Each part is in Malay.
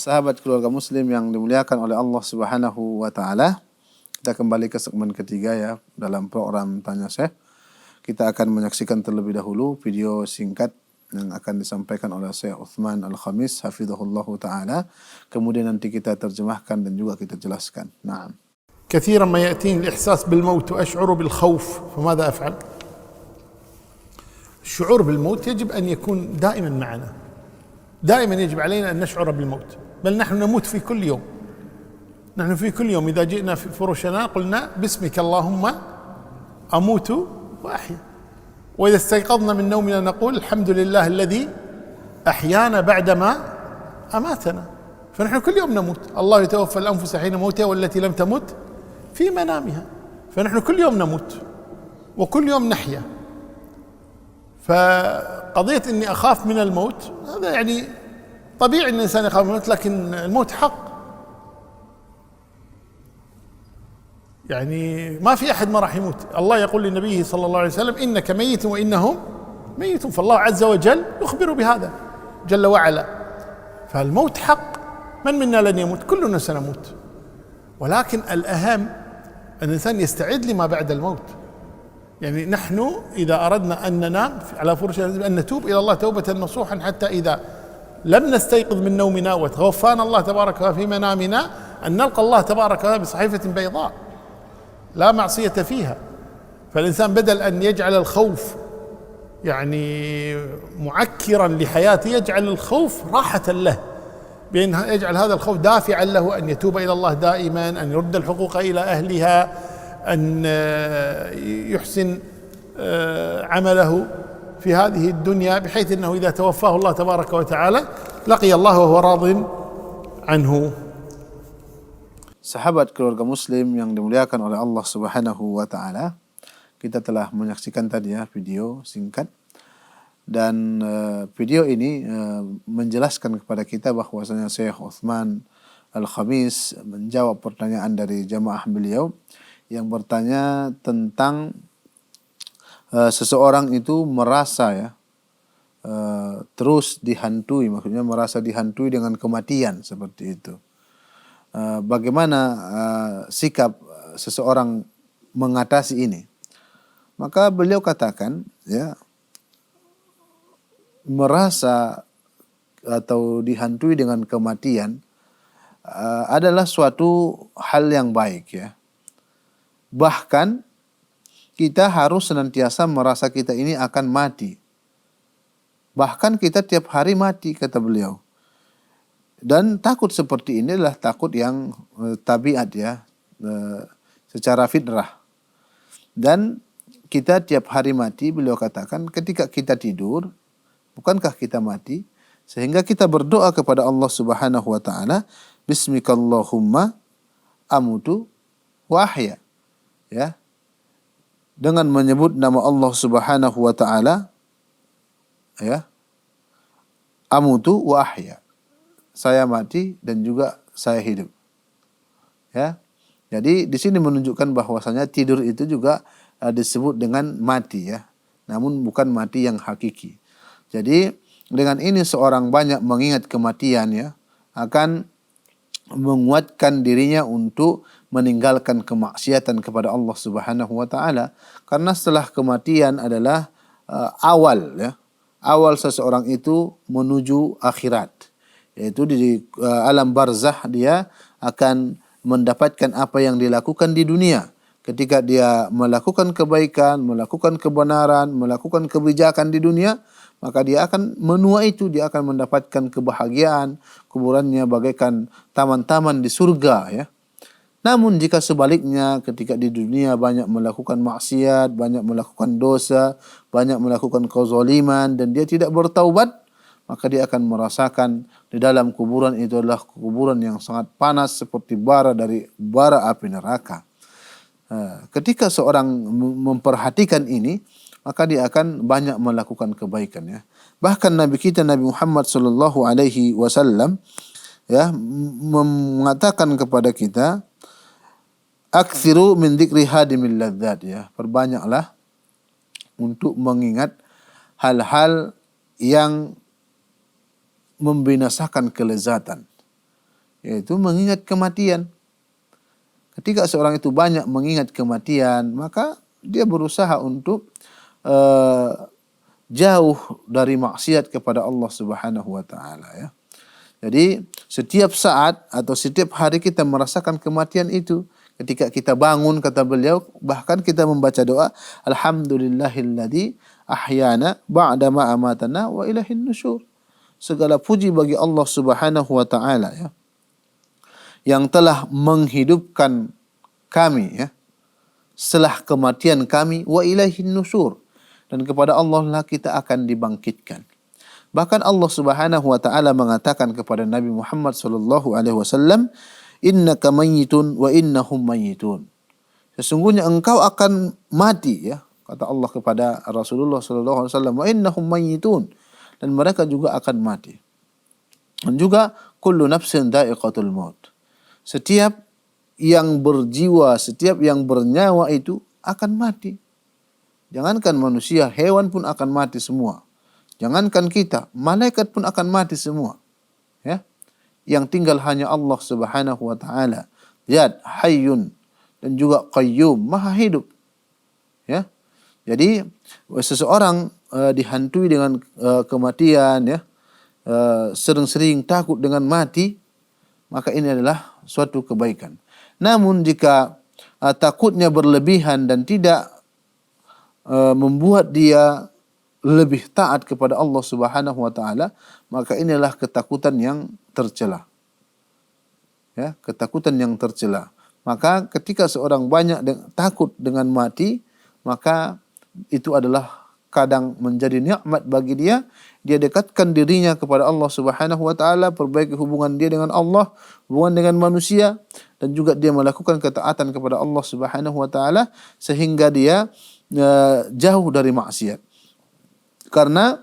Sahabat keluarga muslim yang dimuliakan oleh Allah Subhanahu wa taala, kita kembali ke segmen ketiga ya dalam program Tanya Syekh. Kita akan menyaksikan terlebih dahulu video singkat yang akan disampaikan oleh Syekh Uthman Al-Khamis hafizahullah taala. Kemudian nanti kita terjemahkan dan juga kita jelaskan. Naam. كثيرا ما يأتيني الإحساس بالموت وأشعر بالخوف، فماذا أفعل؟ الشعور بالموت يجب أن يكون دائما معنا، دائما يجب علينا أن نشعر بالموت، بل نحن نموت في كل يوم. نحن في كل يوم إذا جئنا في فرشنا قلنا باسمك اللهم أموت وأحيا، وإذا استيقظنا من نومنا نقول الحمد لله الذي أحيانا بعدما أماتنا. فنحن كل يوم نموت، الله يتوفى الأنفس حين موتها والتي لم تمت في منامها، فنحن كل يوم نموت وكل يوم نحيا. فقضية إني أخاف من الموت هذا يعني طبيعي إن الإنسان يخاف من الموت، لكن الموت حق. يعني ما في أحد ما راح يموت. الله يقول لنبيه صلى الله عليه وسلم إنك ميت وإنهم ميتون، فالله عز وجل يخبر بهذا جل وعلا. فالموت حق، من منا لن يموت؟ كلنا سنموت، ولكن الأهم أن الإنسان يستعد لما بعد الموت. يعني نحن إذا أردنا أن ننام على فرشنا أن نتوب إلى الله توبة نصوحا، حتى إذا لم نستيقظ من نومنا وتوفانا الله تبارك وتعالى في منامنا أن نلقى الله تبارك وتعالى بصحيفة بيضاء لا معصية فيها. فالإنسان بدل أن يجعل الخوف يعني معكرا لحياته يجعل الخوف راحة له، بأن يجعل هذا الخوف دافعا له أن يتوب إلى الله دائما، أن يرد الحقوق إلى أهلها، أن يحسن عمله في هذه الدنيا، بحيث أنه إذا توفاه الله تبارك وتعالى لقي الله وهو راض عنه. Sahabat keluarga muslim yang dimuliakan oleh Allah Subhanahu wa taala, kita telah menyaksikan tadi ya video singkat, dan video ini menjelaskan kepada kita bahwasanya Syekh Uthman Al-Khamis menjawab pertanyaan dari jamaah beliau yang bertanya tentang seseorang itu merasa ya terus dihantui, maksudnya merasa dihantui dengan kematian seperti itu. Bagaimana sikap seseorang mengatasi ini? Maka beliau katakan ya, merasa atau dihantui dengan kematian adalah suatu hal yang baik ya. Bahkan kita harus senantiasa merasa kita ini akan mati. Bahkan kita tiap hari mati, kata beliau. Dan takut seperti ini adalah takut yang tabiat ya, secara fitrah. Dan kita tiap hari mati, beliau katakan ketika kita tidur, bukankah kita mati? Sehingga kita berdoa kepada Allah Subhanahu wa taala, bismikallahumma amutu wa ahya. Ya. Dengan menyebut nama Allah Subhanahu wa taala, ya. Amutu wa ahya. Saya mati dan juga saya hidup. Ya. Jadi di sini menunjukkan bahwasanya tidur itu juga disebut dengan mati ya. Namun bukan mati yang hakiki. Jadi dengan ini seorang banyak mengingat kematian ya, akan menguatkan dirinya untuk meninggalkan kemaksiatan kepada Allah Subhanahu wa taala, karena setelah kematian adalah awal ya. Awal seseorang itu menuju akhirat, yaitu di alam barzah dia akan mendapatkan apa yang dilakukan di dunia. Ketika dia melakukan kebaikan, melakukan kebenaran, melakukan kebijakan di dunia, maka dia akan menua itu, dia akan mendapatkan kebahagiaan, kuburannya bagaikan taman-taman di surga ya. Namun jika sebaliknya, ketika di dunia banyak melakukan maksiat, banyak melakukan dosa, banyak melakukan kezaliman dan dia tidak bertaubat, maka dia akan merasakan di dalam kuburan itu adalah kuburan yang sangat panas seperti bara dari bara api neraka. Ketika seorang memperhatikan ini, maka dia akan banyak melakukan kebaikan ya. Bahkan Nabi kita Nabi Muhammad sallallahu alaihi wasallam ya mengatakan kepada kita, aktsiru min dzikri hadimil ladzat ya. Perbanyaklah untuk mengingat hal-hal yang membinasakan kelezatan. yaitu mengingat kematian. Ketika seorang itu banyak mengingat kematian, maka dia berusaha untuk jauh dari maksiat kepada Allah Subhanahu wa taala ya. Jadi setiap saat atau setiap hari kita merasakan kematian itu. Ketika kita bangun, kata beliau, bahkan kita membaca doa, alhamdulillahilladzi ahyana ba'dama amatana wa ilaihin nusyur. Segala puji bagi Allah Subhanahu wa taala ya, yang telah menghidupkan kami ya setelah kematian kami, wa ilaihin nusyur, dan kepada Allah lah kita akan dibangkitkan. Bahkan Allah Subhanahu wa taala mengatakan kepada Nabi Muhammad sallallahu alaihi wasallam, innaka mayyitun wa innahum mayyitun. Sesungguhnya engkau akan mati ya, kata Allah kepada Rasulullah sallallahu alaihi wasallam, wa innahum mayyitun, dan mereka juga akan mati. Dan juga kullu nafsin dha'iqatul maut. Setiap yang berjiwa, setiap yang bernyawa itu akan mati. Jangankan manusia, hewan pun akan mati semua. Jangankan kita, malaikat pun akan mati semua. Ya. Yang tinggal hanya Allah Subhanahu wa taala. Zat Hayyun dan juga Qayyum, Maha hidup. Ya. Jadi seseorang dihantui dengan kematian ya, sering-sering takut dengan mati, maka ini adalah suatu kebaikan. Namun jika takutnya berlebihan dan tidak membuat dia lebih taat kepada Allah Subhanahu wa taala, maka inilah ketakutan yang tercela. Ya, ketakutan yang tercela. Maka ketika seorang banyak takut dengan mati, maka itu adalah kadang menjadi nikmat bagi dia. Dia dekatkan dirinya kepada Allah Subhanahu wa taala, perbaiki hubungan dia dengan Allah, hubungan dengan manusia, dan juga dia melakukan ketaatan kepada Allah Subhanahu wa taala sehingga dia jauh dari maksiat. Karena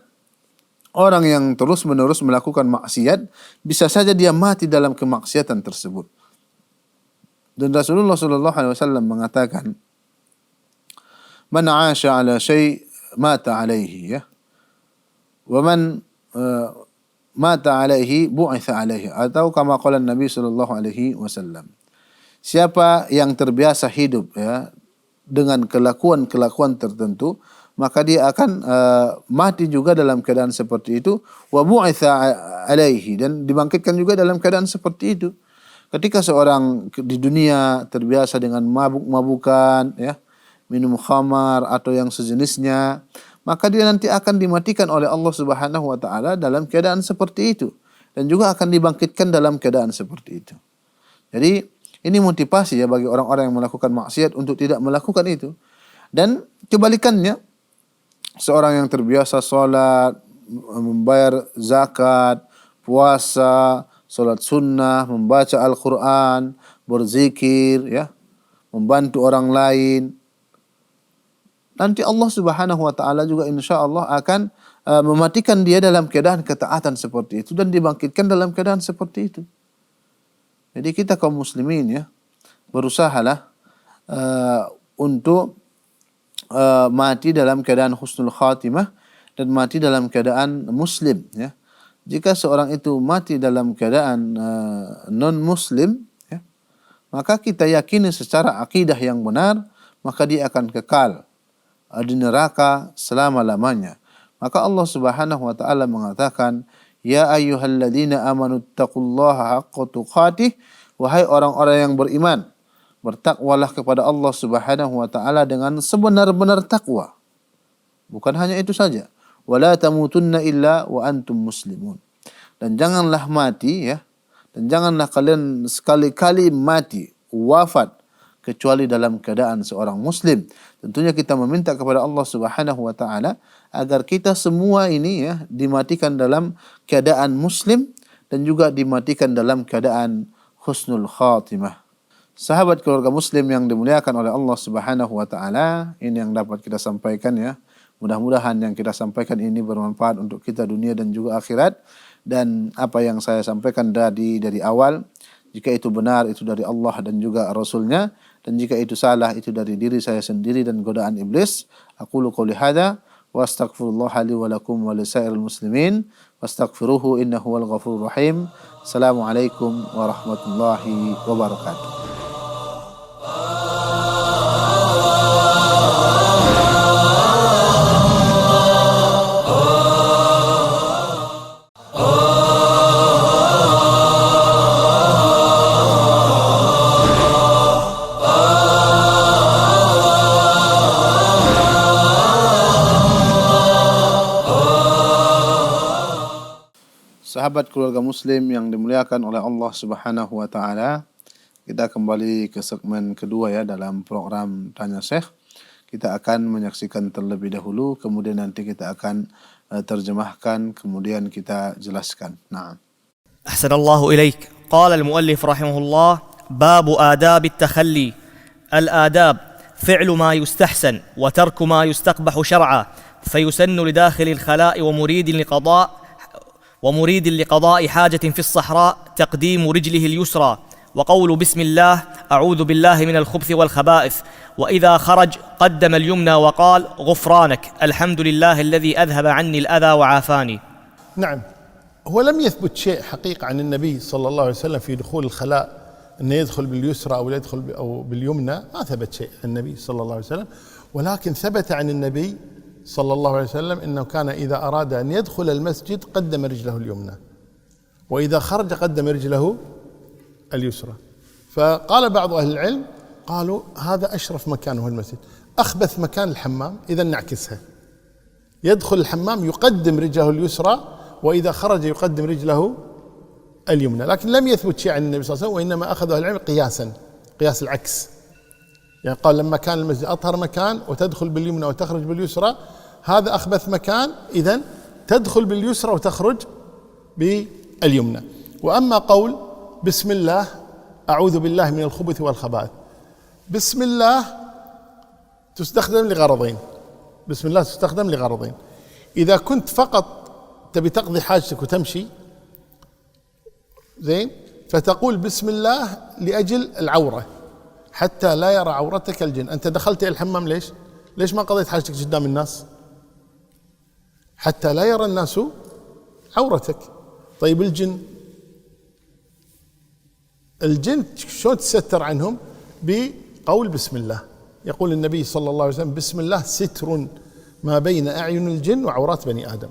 orang yang terus-menerus melakukan maksiat, bisa saja dia mati dalam kemaksiatan tersebut. Dan Rasulullah sallallahu alaihi wasallam mengatakan, "Man 'asha 'ala syai' mata 'alaihi," ya. "Wa man mata 'alaihi bu'itsa 'alaihi," atau kama qala Nabi sallallahu alaihi wasallam. Siapa yang terbiasa hidup ya dengan kelakuan-kelakuan tertentu, maka dia akan mati juga dalam keadaan seperti itu, wa bu'itsa 'alaihi, dan dibangkitkan juga dalam keadaan seperti itu. Ketika seorang di dunia terbiasa dengan mabuk-mabukan ya, minum khamar atau yang sejenisnya, maka dia nanti akan dimatikan oleh Allah Subhanahu wa taala dalam keadaan seperti itu, dan juga akan dibangkitkan dalam keadaan seperti itu. Jadi ini motivasi ya bagi orang-orang yang melakukan maksiat untuk tidak melakukan itu. Dan kebalikannya, seorang yang terbiasa salat, membayar zakat, puasa, salat sunnah, membaca Al-Quran, berzikir, ya, membantu orang lain, nanti Allah Subhanahu wa taala juga insya-Allah akan mematikan dia dalam keadaan ketaatan seperti itu dan dibangkitkan dalam keadaan seperti itu. Jadi kita kaum muslimin ya, berusahalah untuk mati dalam keadaan husnul khatimah dan mati dalam keadaan muslim ya. Jika seorang itu mati dalam keadaan non muslim ya, maka kita yakini secara akidah yang benar, maka dia akan kekal di neraka selama-lamanya. Maka Allah Subhanahu wa taala mengatakan, ya ayyuhalladzina amanu taqullaha haqqa tuqatih, wahai orang-orang yang beriman, bertakwalah kepada Allah Subhanahu wa taala dengan sebenar-benar takwa. Bukan hanya itu saja, wala tamutunna illa wa antum muslimun. Dan janganlah mati ya, dan janganlah kalian sekali-kali mati, wafat, kecuali dalam keadaan seorang muslim. Tentunya kita meminta kepada Allah Subhanahu wa taala agar kita semua ini ya dimatikan dalam keadaan muslim dan juga dimatikan dalam keadaan husnul khatimah. Sahabat keluarga muslim yang dimuliakan oleh Allah Subhanahu wa taala, ini yang dapat kita sampaikan ya. Mudah-mudahan yang kita sampaikan ini bermanfaat untuk kita dunia dan juga akhirat. Dan apa yang saya sampaikan dari awal, jika itu benar itu dari Allah dan juga Rasulnya, dan jika itu salah itu dari diri saya sendiri dan godaan iblis. Aqulu qouli hadza wa astaghfirullah li wa lakum wa lisairil muslimin wastaghfiruhu innahu huwal ghafurur rahim. Assalamualaikum warahmatullahi wabarakatuh. Sahabat keluarga muslim yang dimuliakan oleh Allah Subhanahu wa taala, kita kembali ke segmen kedua ya dalam program Tanya Syekh. Kita akan menyaksikan terlebih dahulu, kemudian nanti kita akan terjemahkan, kemudian kita jelaskan. Nah. Ahsanallahu ilaik. Qala al-muallif rahimahullah, babu adab at-takhalli. Al-adab fi'lu ma yustahsan wa tarku ma yustaqbahu shar'a, fayusannu lidakhil al-khala'i ومريد لقضاء حاجة في الصحراء تقديم رجله اليسرى، وقول بسم الله أعوذ بالله من الخبث والخبائث، وإذا خرج قدم اليمنى وقال غفرانك الحمد لله الذي أذهب عني الأذى وعافاني. نعم، هو لم يثبت شيء حقيقة عن النبي صلى الله عليه وسلم في دخول الخلاء أنه يدخل باليسرى أو يدخل أو باليمنى، ما ثبت شيء عن النبي صلى الله عليه وسلم، ولكن ثبت عن النبي صلى الله عليه وسلم إنه كان إذا أراد أن يدخل المسجد قدم رجله اليمنى، وإذا خرج قدم رجله اليسرى. فقال بعض أهل العلم قالوا هذا أشرف مكان هو المسجد، أخبث مكان الحمام، إذا نعكسها، يدخل الحمام يقدم رجله اليسرى، وإذا خرج يقدم رجله اليمنى. لكن لم يثبت شيء عن النبي صلى الله عليه وسلم، وإنما أخذ أهل العلم قياسا، قياس العكس، يعني قال لما كان المسجد أطهر مكان وتدخل باليمنى وتخرج باليسرى، هذا أخبث مكان، إذن تدخل باليسرى وتخرج باليمنى. وأما قول بسم الله أعوذ بالله من الخبث والخبائث، بسم الله تستخدم لغرضين، بسم الله تستخدم لغرضين. إذا كنت فقط تبي تقضي حاجتك وتمشي زين، فتقول بسم الله لأجل العورة حتى لا يرى عورتك الجن. أنت دخلت إلى الحمام ليش ما قضيت حاجتك قدام الناس؟ حتى لا يرى الناس عورتك. طيب الجن شلون تستر عنهم؟ بقول بسم الله. يقول النبي صلى الله عليه وسلم بسم الله ستر ما بين أعين الجن وعورات بني آدم،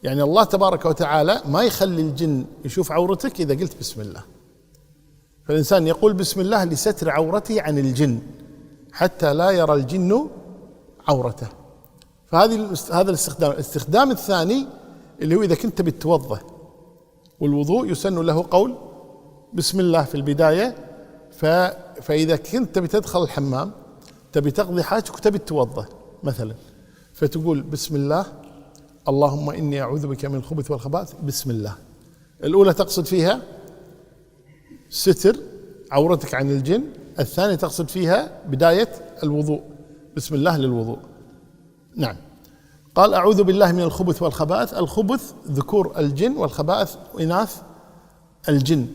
يعني الله تبارك وتعالى ما يخلي الجن يشوف عورتك إذا قلت بسم الله. فالإنسان يقول بسم الله لستر عورته عن الجن حتى لا يرى الجن عورته. هذا الاستخدام الثاني اللي هو إذا كنت بتتوضأ، والوضوء يسن له قول بسم الله في البداية. فإذا كنت بتدخل الحمام تبي تقضي حاجتك وتبي تتوضأ مثلا، فتقول بسم الله اللهم إني أعوذ بك من الخبث والخبائث، بسم الله. الأولى تقصد فيها ستر عورتك عن الجن، الثانية تقصد فيها بداية الوضوء، بسم الله للوضوء. نعم. قال أعوذ بالله من الخبث والخبائث، الخبث ذكور الجن والخبائث إناث الجن،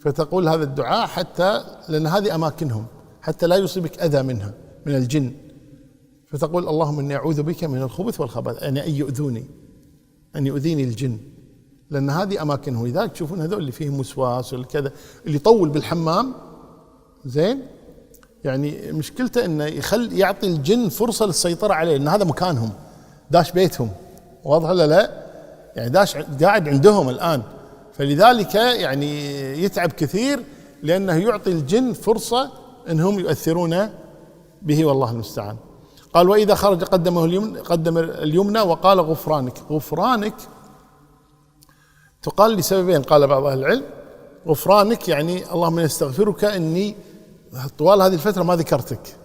فتقول هذا الدعاء حتى لأن هذه أماكنهم، حتى لا يصيبك أذى منها من الجن، فتقول اللهم إني أعوذ بك من الخبث والخبائث، يعني أن يؤذوني، أن يؤذيني الجن، لأن هذه أماكنه. لذلك تشوفون هذول اللي فيهم وسواس ولا كذا، اللي يطول بالحمام زين، يعني مشكلته إنه يعطي الجن فرصة للسيطرة عليه، لأن هذا مكانهم، داش بيتهم، واضح ولا لا؟ يعني داش قاعد عندهم الآن، فلذلك يعني يتعب كثير، لأنه يعطي الجن فرصة أنهم يؤثرون به، والله المستعان. قال وإذا خرج قدم اليمنى وقال غفرانك. غفرانك تقال لسببين، قال بعض أهل العلم غفرانك يعني اللهم نستغفرك إني طوال هذه الفترة ما ذكرتك.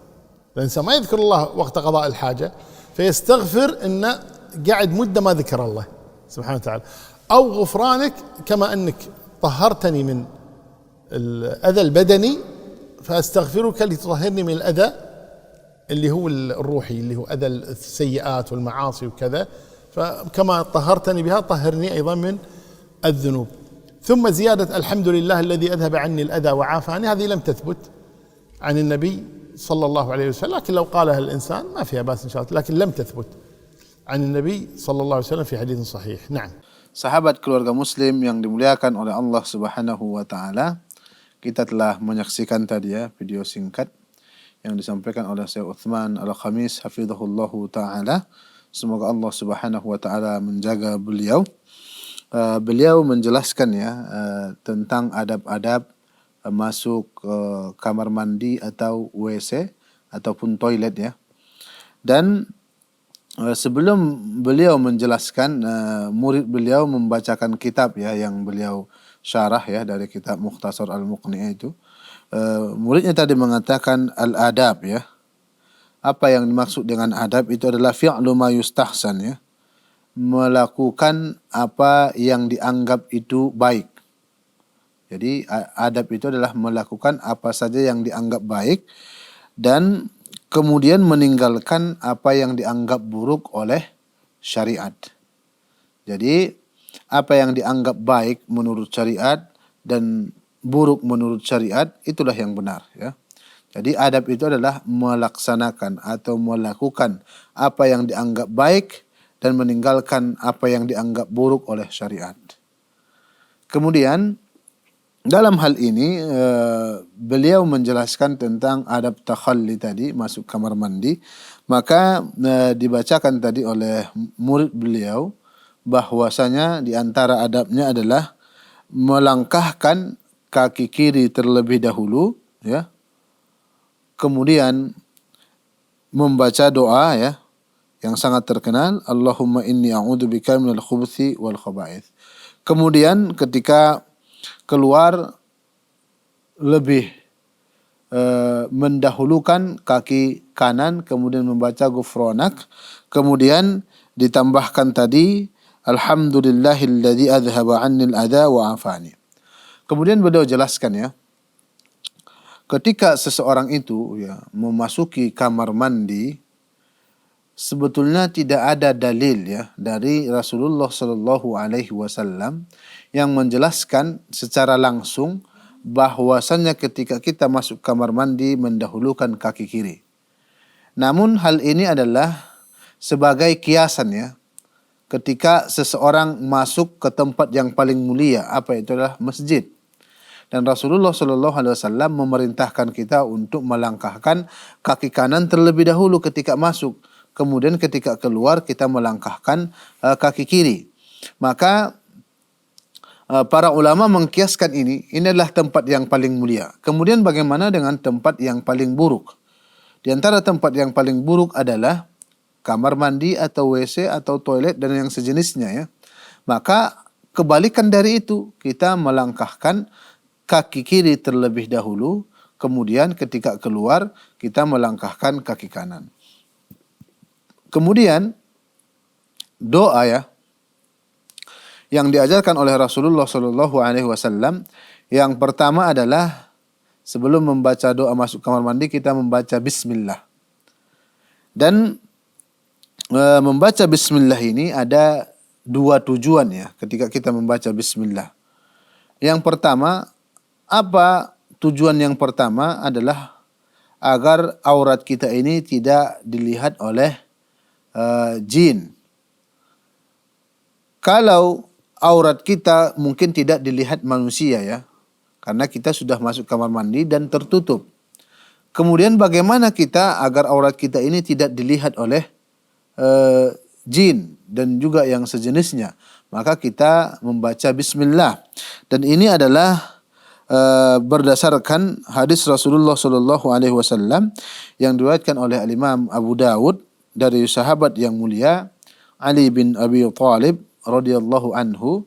الإنسان ما يذكر الله وقت قضاء الحاجة، فيستغفر إنه قاعد مدة ما ذكر الله سبحانه وتعالى. أو غفرانك كما أنك طهرتني من الأذى البدني، فأستغفرك لتطهرني من الأذى اللي هو الروحي، اللي هو أذى السيئات والمعاصي وكذا، فكما طهرتني بها طهرني أيضا من الذنوب. ثم زيادة الحمد لله الذي أذهب عني الأذى وعافاني، هذه لم تثبت عن النبي صلى الله عليه وسلم، لكن لو قالها الإنسان ما فيها بأس إن شاء الله، لكن لم تثبت. عن النبي صلى الله عليه وسلم في حديث صحيح. نعم. Sahabat keluarga muslim yang dimuliakan oleh Allah Subhanahu wa taala, kita telah menyaksikan tadi ya video singkat yang disampaikan oleh Syekh Utsman Al-Khamis hafizahullahu taala. Semoga Allah Subhanahu wa taala menjaga beliau. Beliau menjelaskan ya tentang adab-adab masuk kamar mandi atau WC ataupun toilet ya. Dan sebelum beliau menjelaskan, murid beliau membacakan kitab ya yang beliau syarah ya dari kitab Mukhtasar Al-Muqni' itu. Muridnya tadi mengatakan al-adab ya. Apa yang dimaksud dengan adab itu adalah fi'lu ma yustahsan ya. Melakukan apa yang dianggap itu baik. Jadi adab itu adalah melakukan apa saja yang dianggap baik dan kemudian meninggalkan apa yang dianggap buruk oleh syariat. Jadi apa yang dianggap baik menurut syariat dan buruk menurut syariat itulah yang benar ya. Jadi adab itu adalah melaksanakan atau melakukan apa yang dianggap baik dan meninggalkan apa yang dianggap buruk oleh syariat. Kemudian dalam hal ini beliau menjelaskan tentang adab takhalli tadi, masuk kamar mandi. Maka dibacakan tadi oleh murid beliau bahwasanya di antara adabnya adalah melangkahkan kaki kiri terlebih dahulu ya. Kemudian membaca doa ya yang sangat terkenal, Allahumma inni a'udzubika minal khubuthi wal khaba'ith. Kemudian ketika keluar lebih mendahulukan kaki kanan, kemudian membaca ghufranak, kemudian ditambahkan tadi alhamdulillahilladzi adhhaba 'annil adza wa 'afani. Kemudian beliau jelaskan ya, ketika seseorang itu ya memasuki kamar mandi, sebetulnya tidak ada dalil ya dari Rasulullah Shallallahu Alaihi Wasallam yang menjelaskan secara langsung bahwasannya ketika kita masuk kamar mandi mendahulukan kaki kiri. Namun hal ini adalah sebagai kiasan ya. Ketika seseorang masuk ke tempat yang paling mulia, apa itu adalah masjid. Dan Rasulullah Shallallahu Alaihi Wasallam memerintahkan kita untuk melangkahkan kaki kanan terlebih dahulu ketika masuk. Kemudian ketika keluar kita melangkahkan kaki kiri. Maka para ulama mengkiaskan ini adalah tempat yang paling mulia. Kemudian bagaimana dengan tempat yang paling buruk? Di antara tempat yang paling buruk adalah kamar mandi atau WC atau toilet dan yang sejenisnya ya. Maka kebalikan dari itu, kita melangkahkan kaki kiri terlebih dahulu, kemudian ketika keluar kita melangkahkan kaki kanan. Kemudian doa ya yang diajarkan oleh Rasulullah Shallallahu Alaihi Wasallam, yang pertama adalah sebelum membaca doa masuk kamar mandi kita membaca Bismillah. Dan membaca Bismillah ini ada dua tujuan ya ketika kita membaca Bismillah. Yang pertama, apa tujuan yang pertama adalah agar aurat kita ini tidak dilihat oleh jin. Kalau aurat kita mungkin tidak dilihat manusia ya, karena kita sudah masuk kamar mandi dan tertutup. Kemudian bagaimana kita agar aurat kita ini tidak dilihat oleh jin dan juga yang sejenisnya? Maka kita membaca Bismillah. Dan ini adalah berdasarkan hadis Rasulullah Shallallahu Alaihi Wasallam yang diriwayatkan oleh Imam Abu Dawud dari sahabat yang mulia Ali bin Abi Thalib radhiyallahu anhu,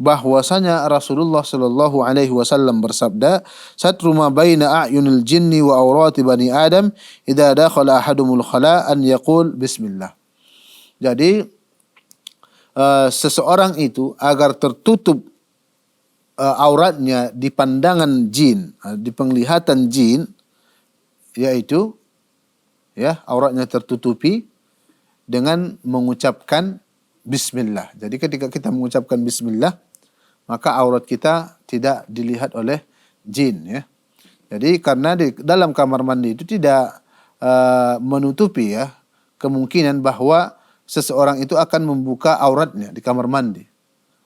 bahwasanya Rasulullah Shallallahu Alaihi Wasallam bersabda, satru ma baina a'yunil jinni wa awrati bani Adam idza dakhala ahadumul khala an yaqul Bismillah. Jadi seseorang itu agar tertutup auratnya di pandangan jin, di penglihatan jin, yaitu ya auratnya tertutupi dengan mengucapkan Bismillah. Jadi ketika kita mengucapkan Bismillah, maka aurat kita tidak dilihat oleh jin ya. Jadi karena di dalam kamar mandi itu tidak menutupi ya kemungkinan bahwa seseorang itu akan membuka auratnya di kamar mandi.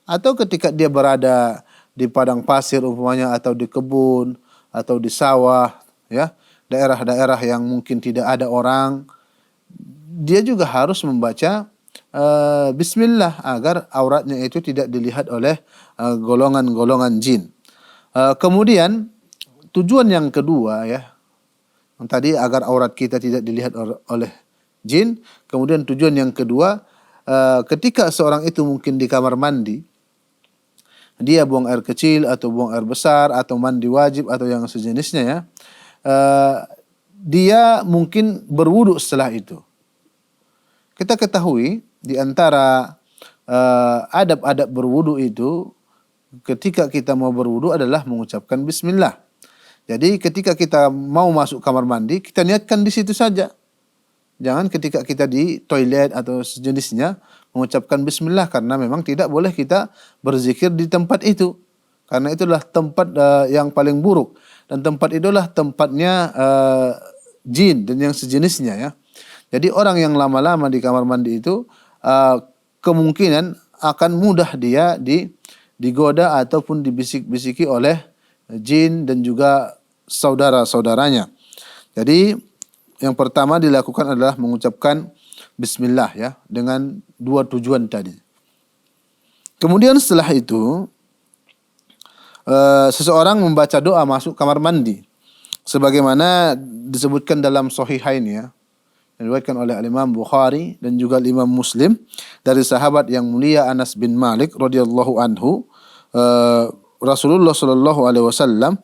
Atau ketika dia berada di padang pasir umpamanya, atau di kebun, atau di sawah, ya, daerah-daerah yang mungkin tidak ada orang, dia juga harus membaca bismillah agar auratnya itu tidak dilihat oleh golongan-golongan jin. Kemudian tujuan yang kedua, ya, yang tadi agar aurat kita tidak dilihat oleh jin. Kemudian tujuan yang kedua, ketika seorang itu mungkin di kamar mandi, dia buang air kecil atau buang air besar atau mandi wajib atau yang sejenisnya, ya, dia mungkin berwudu setelah itu. Kita ketahui di antara adab-adab berwudu itu, ketika kita mau berwudu adalah mengucapkan bismillah. Jadi ketika kita mau masuk kamar mandi, kita niatkan di situ saja. Jangan ketika kita di toilet atau sejenisnya mengucapkan bismillah, karena memang tidak boleh kita berzikir di tempat itu. Karena itulah tempat yang paling buruk, dan tempat itulah tempatnya jin dan yang sejenisnya, ya. Jadi orang yang lama-lama di kamar mandi itu kemungkinan akan mudah dia digoda ataupun dibisik-bisiki oleh jin dan juga saudara-saudaranya. Jadi yang pertama dilakukan adalah mengucapkan bismillah, ya, dengan dua tujuan tadi. Kemudian setelah itu seseorang membaca doa masuk kamar mandi sebagaimana disebutkan dalam Sahihain, ya, diriwayatkan oleh Imam Bukhari dan juga Imam Muslim dari sahabat yang mulia Anas bin Malik radhiyallahu anhu. Rasulullah sallallahu alaihi wasallam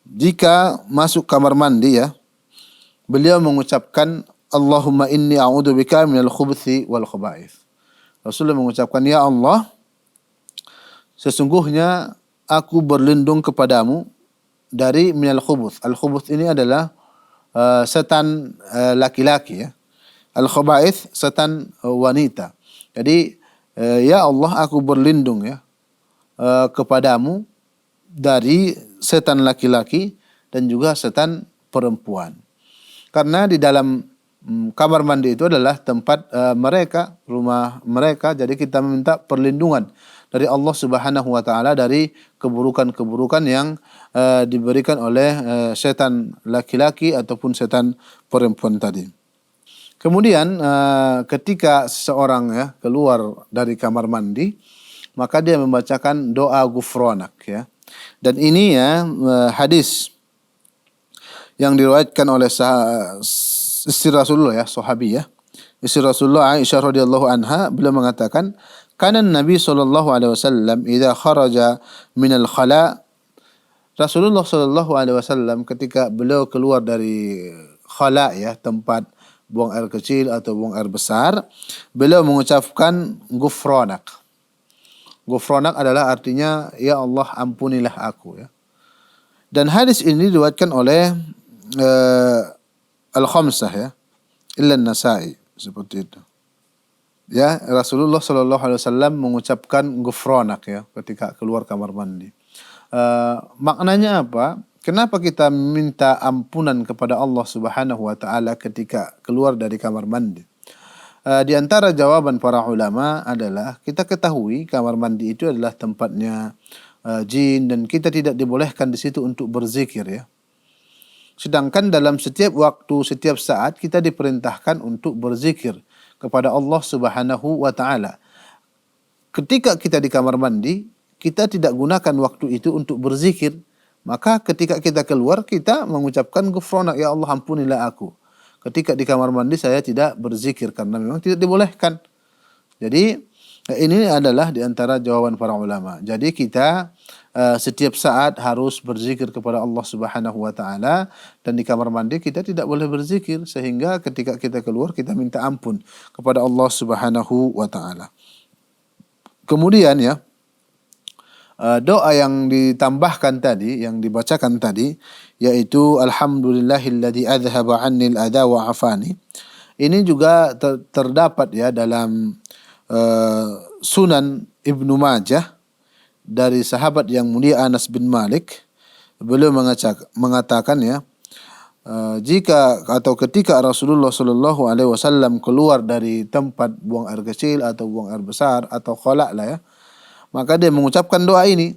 jika masuk kamar mandi, ya, beliau mengucapkan Allahumma inni a'udzubika minal khubuthi wal khaba'ith. Rasulullah mengucapkan, ya Allah, sesungguhnya aku berlindung kepadamu dari minal khubuth. Al khubuth ini adalah setan laki-laki, ya. Al khaba'ith setan wanita. Jadi ya Allah, aku berlindung, ya, kepadamu dari setan laki-laki dan juga setan perempuan. Karena di dalam kamar mandi itu adalah tempat mereka, rumah mereka. Jadi kita meminta perlindungan dari Allah Subhanahu wa taala dari keburukan-keburukan yang diberikan oleh setan laki-laki ataupun setan perempuan tadi. Kemudian ketika seseorang, ya, keluar dari kamar mandi, maka dia membacakan doa ghufranak, ya. Dan ini, ya, hadis yang diriwayatkan oleh istri Rasulullah, ya, sahabi, ya, istri Rasulullah Aisyah radhiyallahu anha, beliau mengatakan, kana Nabi sallallahu alaihi wasallam idza kharaja minal khala, Rasulullah sallallahu alaihi wasallam ketika beliau keluar dari khala, ya, tempat buang air kecil atau buang air besar, beliau mengucapkan ghufranak. Ghufranak adalah artinya, ya Allah, ampunilah aku, ya. Dan hadis ini diriwayatkan oleh Al-Khamsah, ya, illa An-Nasa'i, seperti itu. Ya, Rasulullah sallallahu alaihi wasallam mengucapkan ghufranak, ya, ketika keluar kamar mandi. Maknanya apa? Kenapa kita minta ampunan kepada Allah Subhanahu wa taala ketika keluar dari kamar mandi? Di antara jawaban para ulama adalah kita ketahui kamar mandi itu adalah tempatnya jin dan kita tidak dibolehkan di situ untuk berzikir, ya. Sedangkan dalam setiap waktu, setiap saat kita diperintahkan untuk berzikir kepada Allah Subhanahu wa taala. Ketika kita di kamar mandi, kita tidak gunakan waktu itu untuk berzikir. Maka ketika kita keluar, kita mengucapkan ghufranak, ya Allah, ampunilah aku. Ketika di kamar mandi saya tidak berzikir karena memang tidak dibolehkan. Jadi ini adalah di antara jawaban para ulama. Jadi kita setiap saat harus berzikir kepada Allah Subhanahu wa taala, dan di kamar mandi kita tidak boleh berzikir, sehingga ketika kita keluar kita minta ampun kepada Allah Subhanahu wa taala. Kemudian, ya, doa yang ditambahkan tadi, yang dibacakan tadi, yaitu alhamdulillahilladzi adzhaba 'annil adza wa 'afani. Ini juga terdapat, ya, dalam Sunan Ibnu Majah dari sahabat yang mulia Anas bin Malik. Beliau mengatakan, ya, jika atau ketika Rasulullah Shallallahu Alaihi Wasallam keluar dari tempat buang air kecil atau buang air besar atau khala lah ya, maka dia mengucapkan doa ini.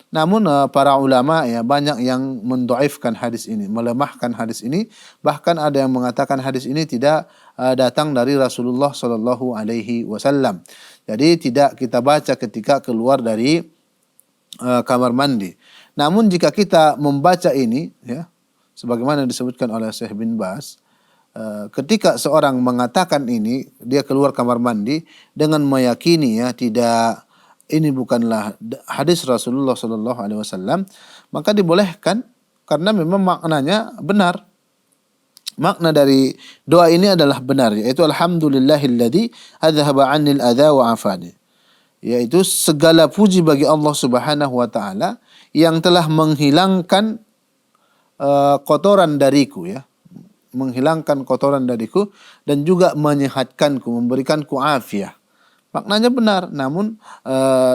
Namun para ulama ya banyak yang mendoifkan hadis ini, melemahkan hadis ini. Bahkan ada yang mengatakan hadis ini tidak datang dari Rasulullah Shallallahu Alaihi Wasallam. Jadi tidak kita baca ketika keluar dari kamar mandi. Namun jika kita membaca ini, ya, sebagaimana disebutkan oleh Syekh bin Baz, ketika seorang mengatakan ini, dia keluar kamar mandi dengan meyakini ya tidak ini bukanlah hadis Rasulullah Sallallahu Alaihi Wasallam, maka dibolehkan karena memang maknanya benar. Makna dari doa ini adalah benar, yaitu alhamdulillahilladzi adzhaba 'annil adza wa 'afani. Yaitu segala puji bagi Allah Subhanahu wa taala yang telah menghilangkan kotoran dariku ya. Menghilangkan kotoran dariku dan juga menyehatkanku, memberikanku afiah. Maknanya benar, namun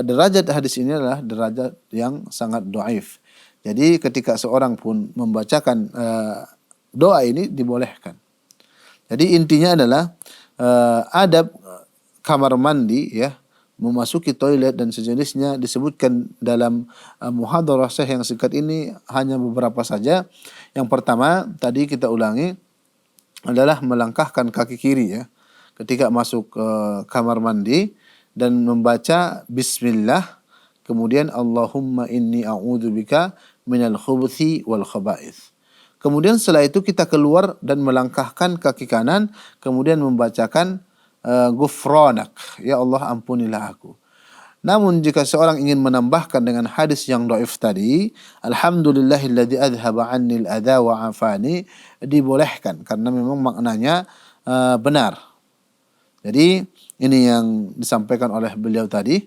derajat hadis ini adalah derajat yang sangat dhaif. Jadi ketika seorang pun membacakan doa ini dibolehkan. Jadi intinya adalah adab kamar mandi ya, memasuki toilet dan sejenisnya disebutkan dalam muhadharah Syekh yang singkat ini hanya beberapa saja. Yang pertama tadi kita ulangi adalah melangkahkan kaki kiri ya, ketika masuk ke kamar mandi dan membaca bismillah, kemudian Allahumma inni a'udzubika minal khubuthi wal khaba'ith. Kemudian setelah itu kita keluar dan melangkahkan kaki kanan, kemudian membacakan ghufranak, ya Allah ampunilah aku. Namun jika seorang ingin menambahkan dengan hadis yang dhaif tadi, alhamdulillahilladzi adzhaba 'annil adza wa 'afani, dibolehkan karena memang maknanya benar. Jadi ini yang disampaikan oleh beliau tadi.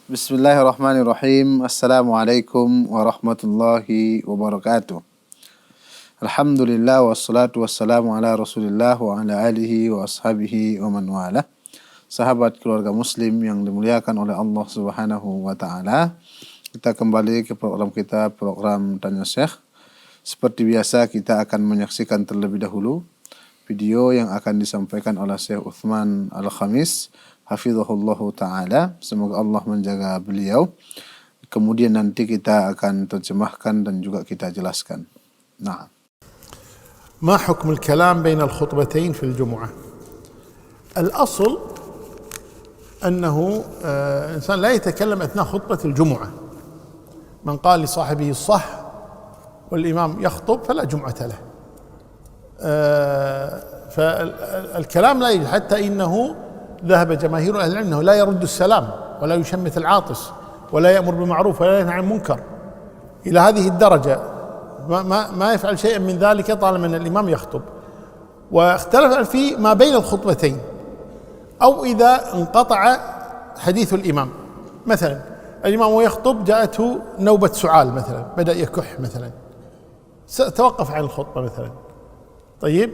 Bismillahirrahmanirrahim. Assalamualaikum warahmatullahi wabarakatuh. Alhamdulillah wassalatu wassalamu ala Rasulillah wa ala alihi wa ashabihi wa man wala. Sahabat keluarga muslim yang dimuliakan oleh Allah Subhanahu wa taala. Kita kembali ke program kita, program Tanya Syekh. Seperti biasa kita akan menyaksikan terlebih dahulu video yang akan disampaikan oleh Syekh Uthman Al-Khamis hafizahullahu ta'ala, semoga Allah menjaga beliau. Kemudian nanti kita akan terjemahkan dan juga kita jelaskan. Nah. ما حكم الكلام بين الخطبتين في الجمعة؟ الأصل أنه إنسان لا يتكلم أثناء خطبة الجمعة. من قال لصاحبه الصح والإمام يخطب فلا جمعة له. فالكلام لا يجوز، حتى إنه ذهب جماهير أهل العلم أنه لا يرد السلام ولا يشمت العاطس ولا يأمر بالمعروف ولا ينهى عن المنكر إلى هذه الدرجة، ما يفعل شيئا من ذلك طالما أن الإمام يخطب. واختلف في ما بين الخطبتين، أو إذا انقطع حديث الإمام، مثلا الإمام يخطب جاءته نوبة سعال مثلا، بدأ يكح مثلا، توقف عن الخطبة مثلا، طيب،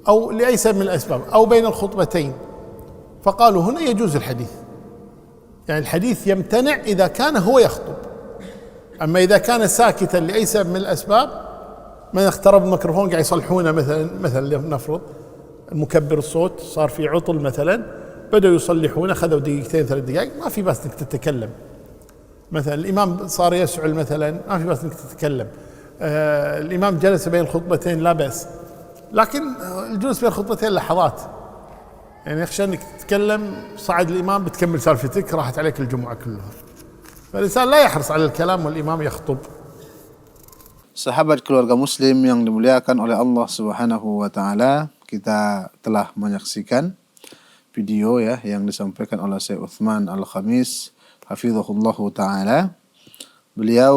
أو لأي سبب من الأسباب، أو بين الخطبتين، فقالوا هنا يجوز الحديث، يعني الحديث يمتنع إذا كان هو يخطب. أما إذا كان ساكتا لأي سبب من الأسباب، من اقترب الميكروفون قاعد يصلحونه مثلا نفرض المكبر الصوت صار في عطل مثلا، بدأوا يصلحونه، خذوا دقيقتين 3 دقائق، ما في بأس انك تتكلم. مثلا الإمام صار يسعل مثلا، ما في بأس انك تتكلم. الإمام جلس بين الخطبتين لا بأس، لكن الجلوس بين الخطبتين لحظات، يعني يخشى انك تتكلم صعد الإمام بتكمل سالفتك راحت عليك الجمعة كلها. فالإنسان لا يحرص على الكلام والإمام يخطب. Sahabat keluarga muslim yang dimuliakan oleh Allah Subhanahu wa taala, kita telah menyaksikan video ya yang disampaikan oleh Syekh Uthman Al-Khamis hafizahullahu taala. Beliau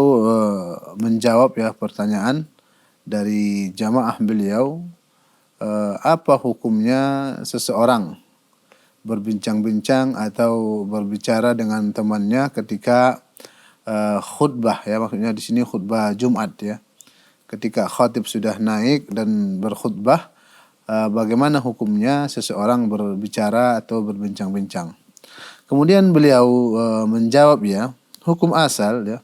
menjawab ya pertanyaan dari jamaah beliau, apa hukumnya seseorang berbincang-bincang atau berbicara dengan temannya ketika khutbah, ya, maksudnya di sini khutbah Jumat, ya. Ketika khatib sudah naik dan berkhutbah, bagaimana hukumnya seseorang berbicara atau berbincang-bincang. Kemudian beliau menjawab, ya, hukum asal, ya,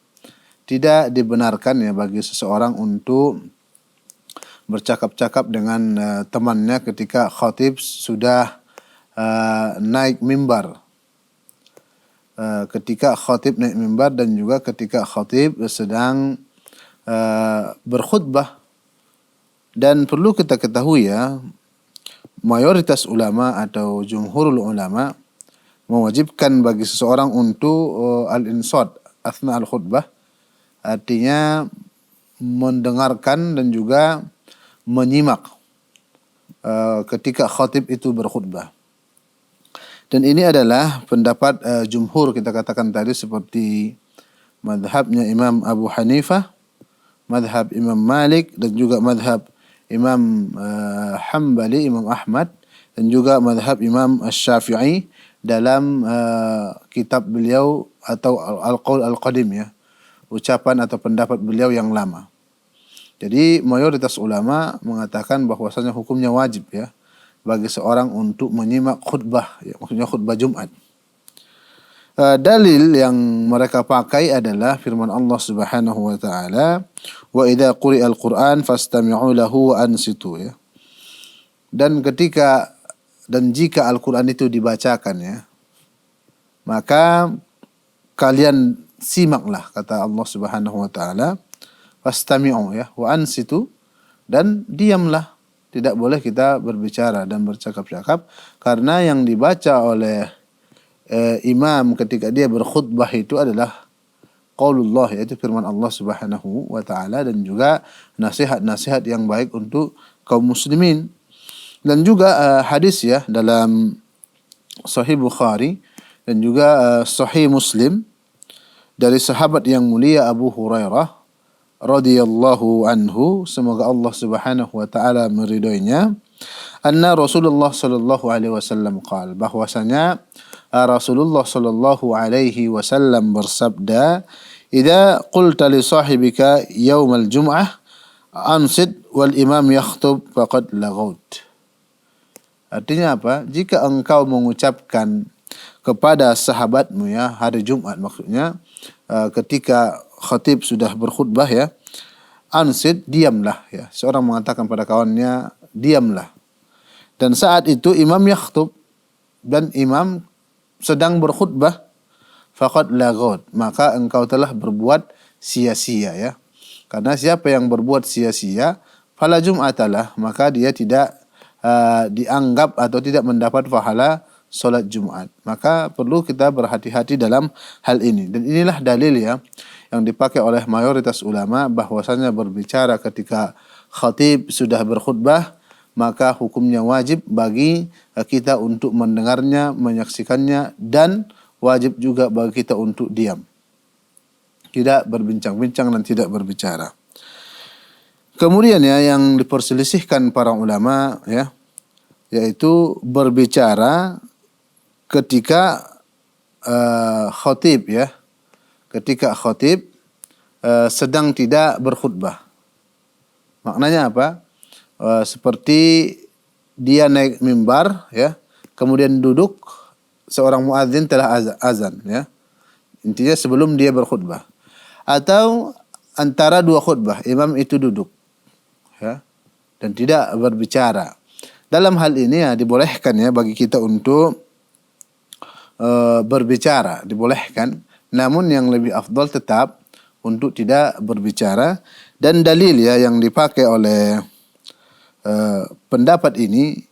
tidak dibenarkan, ya, bagi seseorang untuk bercakap-cakap dengan temannya ketika khatib sudah naik mimbar. Ketika khatib naik mimbar dan juga ketika khatib sedang berkhutbah. Dan perlu kita ketahui, ya, mayoritas ulama atau jumhurul ulama mewajibkan bagi seseorang untuk al-insat athna al-khutbah, artinya mendengarkan dan juga menyimak ketika khatib itu berkhutbah. Dan ini adalah pendapat jumhur, kita katakan tadi, seperti madhabnya Imam Abu Hanifah, madhab Imam Malik, dan juga madhab Imam Hambali, Imam Ahmad, dan juga madhab Imam Syafi'i dalam kitab beliau atau Al-Qaul Al-Qadim, ya, ucapan atau pendapat beliau yang lama. Jadi mayoritas ulama mengatakan bahwasanya hukumnya wajib, ya, bagi seorang untuk menyimak khutbah, ya, maksudnya khutbah Jumat. Dalil yang mereka pakai adalah firman Allah Subhanahu wa taala, "Wa idza quri'al Qur'an fastami'u lahu wa ansitu", ya. Dan jika Al-Qur'an itu dibacakan, ya, maka kalian simaklah, kata Allah Subhanahu wa taala, fastami'u, ya, wa ansitu, dan diamlah. Tidak boleh kita berbicara dan bercakap-cakap, karena yang dibaca oleh imam ketika dia berkhutbah itu adalah qaulullah, yaitu firman Allah Subhanahu wa taala, dan juga nasihat-nasihat yang baik untuk kaum muslimin. Dan juga hadis, ya, dalam Sahih Bukhari dan juga Sahih Muslim dari sahabat yang mulia Abu Hurairah radhiyallahu anhu, semoga Allah Subhanahu wa taala meridhoinya, anna Rasulullah sallallahu alaihi wasallam qala, bahwasanya Rasulullah sallallahu alaihi wasallam bersabda, "Idza qulta li sahibika yaumal jum'ah ansid wal imam yakhthub faqad laghaut." Artinya apa? Jika engkau mengucapkan kepada sahabatmu, ya, hari Jumat, maksudnya ketika khatib sudah berkhutbah, ya, ansid, diamlah, ya. Seorang mengatakan pada kawannya, diamlah. Dan saat itu imam yakhtub, dan imam sedang berkhutbah, faqad laghut, maka engkau telah berbuat sia-sia, ya. Karena siapa yang berbuat sia-sia, fala jum'atalah, maka dia tidak dianggap atau tidak mendapat pahala solat Jumat. Maka perlu kita berhati-hati dalam hal ini. Dan inilah dalil, ya, yang dipakai oleh mayoritas ulama bahwasanya berbicara ketika khatib sudah berkhutbah, maka hukumnya wajib bagi kita untuk mendengarnya, menyaksikannya, dan wajib juga bagi kita untuk diam, tidak berbincang-bincang dan tidak berbicara. Kemudian, ya, yang diperselisihkan para ulama, ya, yaitu berbicara ketika khatib, ya, ketika khatib sedang tidak berkhutbah. Maknanya apa? Seperti dia naik mimbar, ya, kemudian duduk, seorang muadzin telah azan, ya. Intinya sebelum dia berkhutbah. Atau antara dua khutbah, imam itu duduk, ya, dan tidak berbicara. Dalam hal ini, ya, dibolehkan, ya, bagi kita untuk berbicara, dibolehkan. Namun yang lebih afdal tetap untuk tidak berbicara. Dan dalil, ya, yang dipakai oleh pendapat ini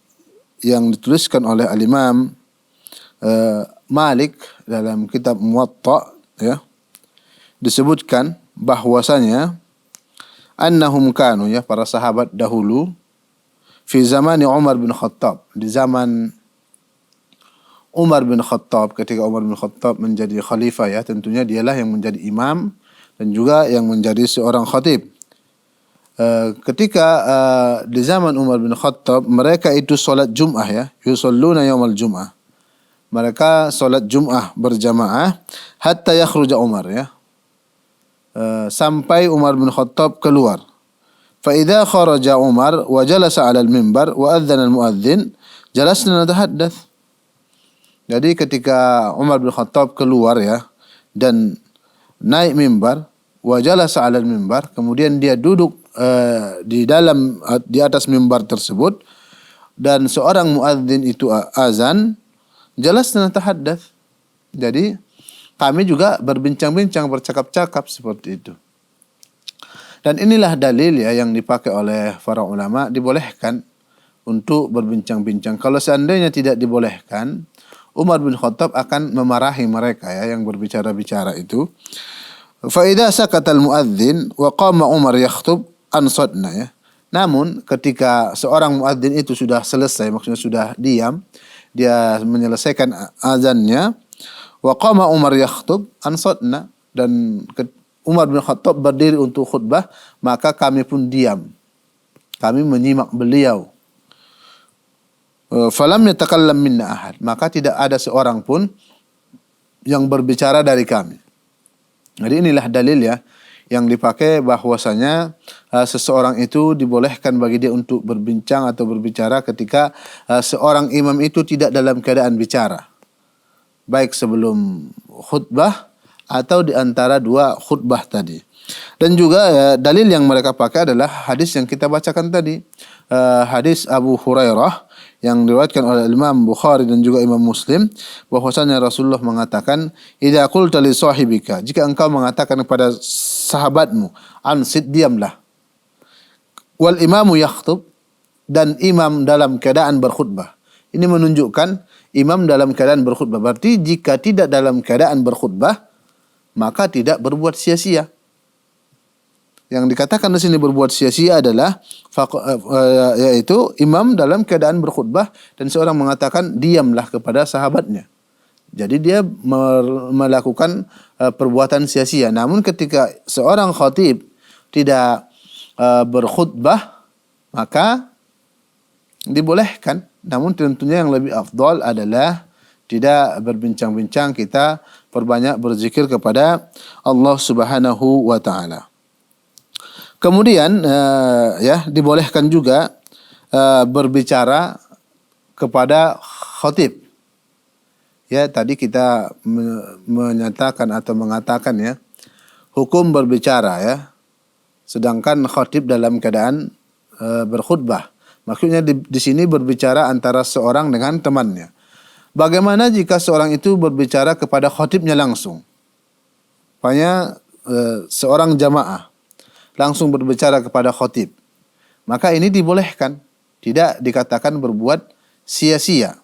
yang dituliskan oleh al-Imam Malik dalam kitab Muwatta, ya, disebutkan bahwasanya annahum kanu, ya, para sahabat dahulu, fi zamani Umar bin Khattab, di zaman Umar bin Khattab, ketika Umar bin Khattab menjadi khalifah, ya, tentunya dialah yang menjadi imam dan juga yang menjadi seorang khatib. ketika di zaman Umar bin Khattab, mereka itu solat Jum'ah ya, yusalluna yaumal Jum'ah. Mereka solat Jum'ah berjamaah hatta yakhruja Umar ya. Sampai Umar bin Khattab keluar. Fa idza kharaja Umar wa jalasa 'ala al-mimbar wa adzana al-muadzin, jalasna natahaddath. Jadi ketika Umar bin Khattab keluar ya dan naik mimbar, wa jalasa 'ala al-mimbar, kemudian dia duduk di atas mimbar tersebut dan seorang muadzin itu azan, jalasna natahaddath. Jadi kami juga berbincang-bincang, bercakap-cakap seperti itu. Dan inilah dalil ya yang dipakai oleh para ulama, dibolehkan untuk berbincang-bincang. Kalau seandainya tidak dibolehkan, Umar bin Khattab akan memarahi mereka ya yang berbicara-bicara itu. Fa idza sakata al-muadzin wa qama Umar yakhutub ansatna ya. Namun ketika seorang muadzin itu sudah selesai, maksudnya sudah diam, dia menyelesaikan azannya, wa qama Umar yakhutub ansatna, dan Umar bin Khattab berdiri untuk khutbah, maka kami pun diam. Kami menyimak beliau. Falam yatakallam minna ahad, maka tidak ada seorang pun yang berbicara dari kami. Jadi inilah dalil ya yang dipakai bahwasanya seseorang itu dibolehkan bagi dia untuk berbincang atau berbicara ketika seorang imam itu tidak dalam keadaan bicara, baik sebelum khutbah atau di antara dua khutbah tadi. Dan juga dalil yang mereka pakai adalah hadis yang kita bacakan tadi, hadis Abu Hurairah yang diriwayatkan oleh Imam Bukhari dan juga Imam Muslim, bahwasanya Rasulullah mengatakan, "Idza qulta li sahibika," jika engkau mengatakan kepada sahabatmu, "Ansit," diamlah. "Wal imamu yakhtub," dan imam dalam keadaan berkhutbah. Ini menunjukkan imam dalam keadaan berkhutbah. Berarti jika tidak dalam keadaan berkhutbah, maka tidak berbuat sia-sia. Yang dikatakan di sini berbuat sia-sia adalah yaitu imam dalam keadaan berkhutbah dan seorang mengatakan diamlah kepada sahabatnya. Jadi dia melakukan perbuatan sia-sia. Namun ketika seorang khatib tidak berkhutbah, maka dibolehkan. Namun tentunya yang lebih afdal adalah tidak berbincang-bincang, kita perbanyak berzikir kepada Allah Subhanahu wa taala. Kemudian dibolehkan juga berbicara kepada khatib. Ya, tadi kita menyatakan atau mengatakan ya, hukum berbicara ya, sedangkan khatib dalam keadaan berkhutbah. Maksudnya di sini berbicara antara seorang dengan temannya. Bagaimana jika seorang itu berbicara kepada khatibnya langsung? Makanya seorang jamaah langsung berbicara kepada khatib, maka ini dibolehkan, tidak dikatakan berbuat sia-sia.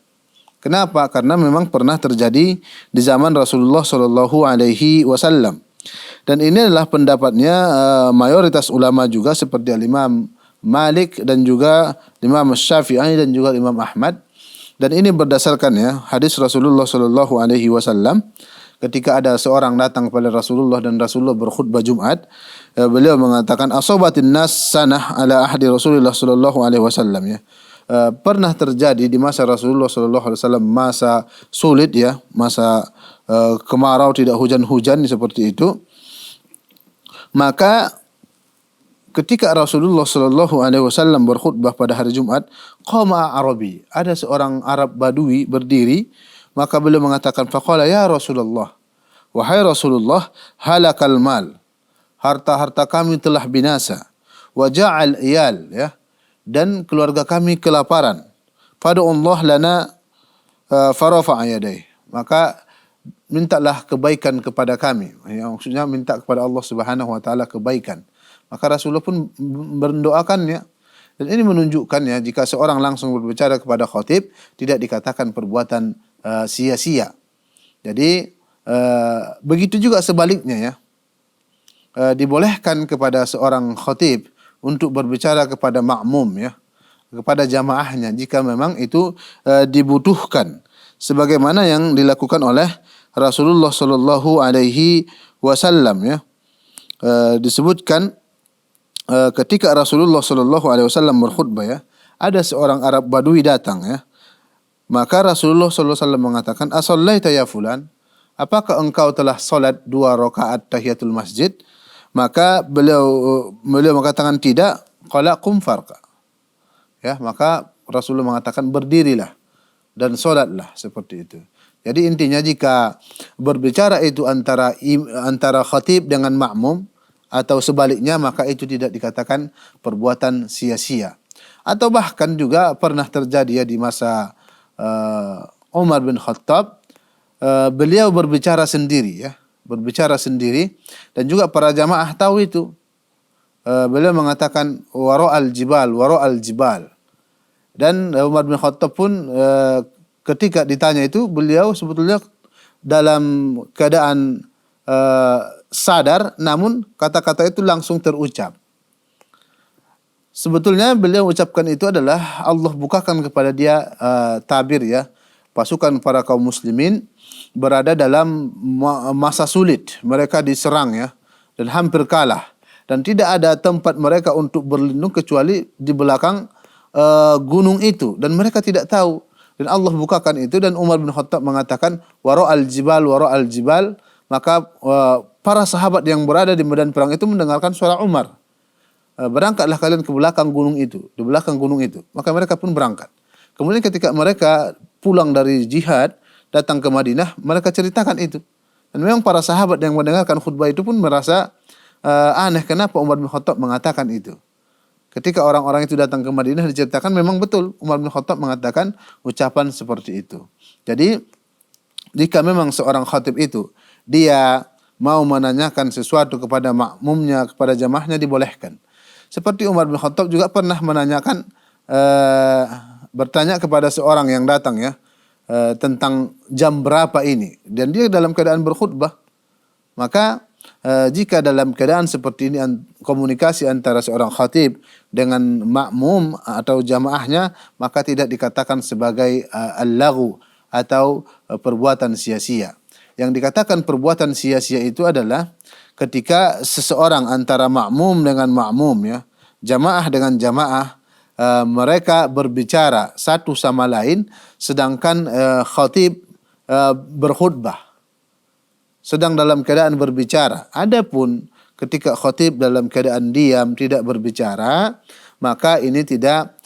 Kenapa? Karena memang pernah terjadi di zaman Rasulullah sallallahu alaihi wasallam. Dan ini adalah pendapatnya mayoritas ulama juga seperti Imam Malik dan juga Imam Syafi'i dan juga Imam Ahmad. Dan ini berdasarkan ya hadis Rasulullah sallallahu alaihi wasallam ketika ada seorang datang kepada Rasulullah dan Rasulullah berkhutbah Jumat, beliau mengatakan asabatin nas sanah ala ahdi Rasulullah sallallahu alaihi wasallam ya. Pernah terjadi di masa Rasulullah sallallahu alaihi wasallam masa sulit ya, masa kemarau, tidak hujan-hujan seperti itu. Maka ketika Rasulullah sallallahu alaihi wasallam berkhutbah pada hari Jumat, qama Arabi, ada seorang Arab Badui berdiri, maka beliau mengatakan, faqala ya Rasulullah, wahai Rasulullah, halakal mal, harta-harta kami telah binasa, wa ja'al iyal ya, dan keluarga kami kelaparan. Fad'ullah lana farafa'a yadayhi, maka mintalah kebaikan kepada kami. Ya, maksudnya minta kepada Allah Subhanahu wa taala kebaikan. Maka Rasulullah pun mendoakannya. Dan ini menunjukkan ya, jika seorang langsung berbicara kepada khatib tidak dikatakan perbuatan sia-sia. Jadi begitu juga sebaliknya ya. Dibolehkan kepada seorang khatib untuk berbicara kepada makmum ya, kepada jamaahnya jika memang itu dibutuhkan, sebagaimana yang dilakukan oleh Rasulullah sallallahu alaihi wasallam ya. Disebutkan ketika Rasulullah sallallahu alaihi wasallam berkhutbah ya, ada seorang Arab Badui datang ya. Maka Rasulullah sallallahu alaihi wasallam mengatakan, "Asallaita ya fulan?" Apakah engkau telah salat 2 rakaat tahiyatul masjid? Maka beliau mengatakan tidak. Qala qum farqa. Ya, maka Rasulullah mengatakan berdirilah dan salatlah seperti itu. Jadi intinya jika berbicara itu antara khatib dengan makmum atau sebaliknya, maka itu tidak dikatakan perbuatan sia-sia. Atau bahkan juga pernah terjadi ya di masa Umar bin Khattab, beliau berbicara sendiri ya, berbicara sendiri, dan juga para jamaah tahu itu. Beliau mengatakan wara'al jibal. Dan Umar bin Khattab pun ketika ditanya itu, beliau sebetulnya dalam keadaan sadar, namun kata-kata itu langsung terucap. Sebetulnya beliau ucapkan itu adalah Allah bukakan kepada dia tabir ya, pasukan para kaum muslimin berada dalam masa sulit, mereka diserang ya dan hampir kalah, dan tidak ada tempat mereka untuk berlindung kecuali di belakang gunung itu, dan mereka tidak tahu, dan Allah bukakan itu. Dan Umar bin Khattab mengatakan wara'al jibal, maka para sahabat yang berada di medan perang itu mendengarkan suara Umar, berangkatlah kalian ke belakang gunung itu, di belakang gunung itu. Maka mereka pun berangkat. Kemudian ketika mereka pulang dari jihad, datang ke Madinah, mereka ceritakan itu. Dan memang para sahabat yang mendengarkan khutbah itu pun merasa aneh kenapa Umar bin Khattab mengatakan itu. Ketika orang-orang itu datang ke Madinah, diceritakan memang betul Umar bin Khattab mengatakan ucapan seperti itu. Jadi jika memang seorang khatib itu dia mau menanyakan sesuatu kepada makmumnya, kepada jamaahnya, dibolehkan. Seperti Umar bin Khattab juga pernah menanyakan, bertanya kepada seorang yang datang ya, tentang jam berapa ini, dan dia dalam keadaan berkhutbah. Maka jika dalam keadaan seperti ini komunikasi antara seorang khatib dengan makmum atau jamaahnya, maka tidak dikatakan sebagai al-laghu atau perbuatan sia-sia. Yang dikatakan perbuatan sia-sia itu adalah ketika seseorang antara makmum dengan makmum ya, jamaah dengan jamaah, mereka berbicara satu sama lain sedangkan khatib berkhutbah, sedang dalam keadaan berbicara. Adapun ketika khatib dalam keadaan diam tidak berbicara, maka ini tidak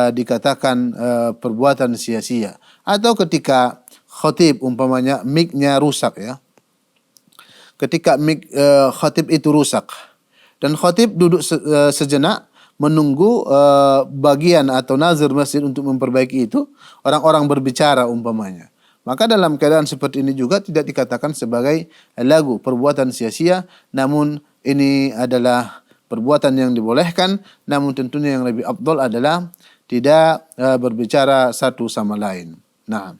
dikatakan perbuatan sia-sia. Atau ketika khatib umpamanya mic-nya rusak ya. Ketika mic khatib itu rusak dan khatib duduk sejenak menunggu bagian atau nazir masjid untuk memperbaiki itu, orang-orang berbicara umpamanya. Maka dalam keadaan seperti ini juga tidak dikatakan sebagai lagu, perbuatan sia-sia, namun ini adalah perbuatan yang dibolehkan, namun tentunya yang lebih afdal adalah tidak berbicara satu sama lain. Naam.